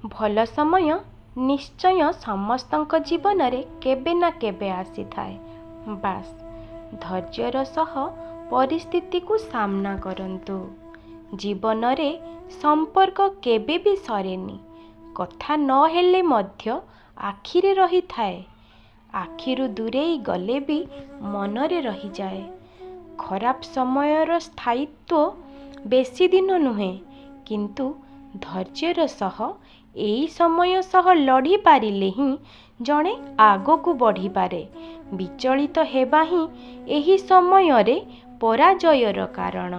भल समय निश्चय समस्तक जीवन रे केबे ना केबे आसी थाए। बास धैर्यर सह परिस्थिति को सामना करंतु। जीवन रे संपर्क केबे भी सरेनी। कथा न हेले मध्य आखिरे रही थाए। आखिरु दूरेई गले भी मनरे रही जाए। खराब समयर स्थायित्व बेसी दिन नुहे, किंतु धैर्यर सह एई समय सह लड़ी पारिले ही जणे आगो को बढ़ी पारे। विचलित हेबा ही एही समय रे पराजयर कारण।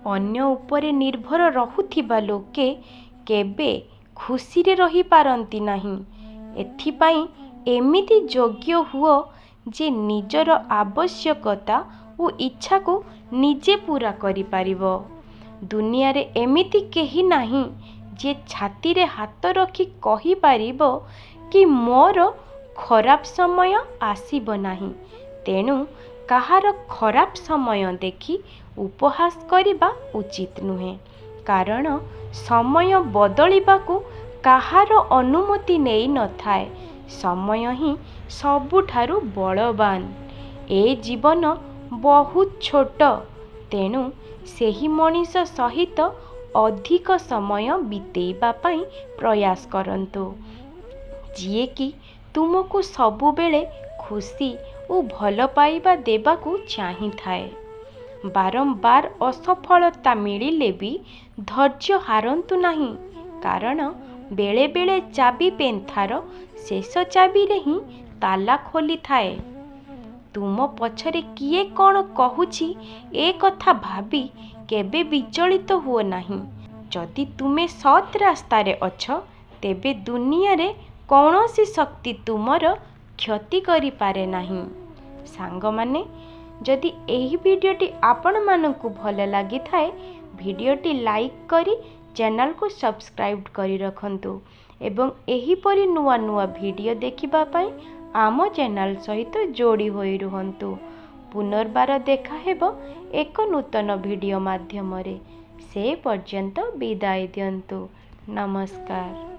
अन्य उपरे निर्भर रहुथिबा लोके केबे खुशी रे रही पारंती नाही। एथिपाई एमिति योग्य हुओ जे निजर आवश्यकता और इच्छा को निजे पूरा करि पारिबो। दुनिया रे एमिति केही नाही जे छाती रे हाथ रखी कहि पारिबो कि मोर खराब समय आसीबो नाही। तेणु कहार खराब समय देखि उपहास करिबा उचित नुहे, कारण समय बदलिबाकू कहार अनुमति नेई न थाए। समय ही सबुठारु बलवान। ए जीवन बहुत छोट, तेणु सेही मनीष सहित अधिक समय बितेइबा पाई प्रयास करंतु, जिए कि तुमको सबु बेले खुशी और भल पाइबा देबाकू चाही थाए। बारंबार असफलता मिलिले भी धैर्य हारंतु नहीं, कारण बेले बेले चाबी पेंथार शेष चाबी रे ही ताला खोली थाए। तुम पछरे किए कौन कहूची ए कथा भाबी केबे विचलित हुओ नाही। जदि तुमे सत रास्ता रे अछ, तेबे दुनिया रे कौनसी शक्ति तुमर क्षति करि पारे नाही। सांग माने, जदि एही वीडियोटी आपण मानकु भल लागि थाए, वीडियोटी लाइक करी चैनल को सब्सक्राइब करी रखंतु एवं एही परी नुआ नुआ वीडियो देखिबा पाई आम चैनल सहित जोड़ी होई रुहंतु। पुनर्बार देखा हेबो एक नूतन वीडियो माध्यम रे। से पर्यंत विदाय दियंतु। नमस्कार।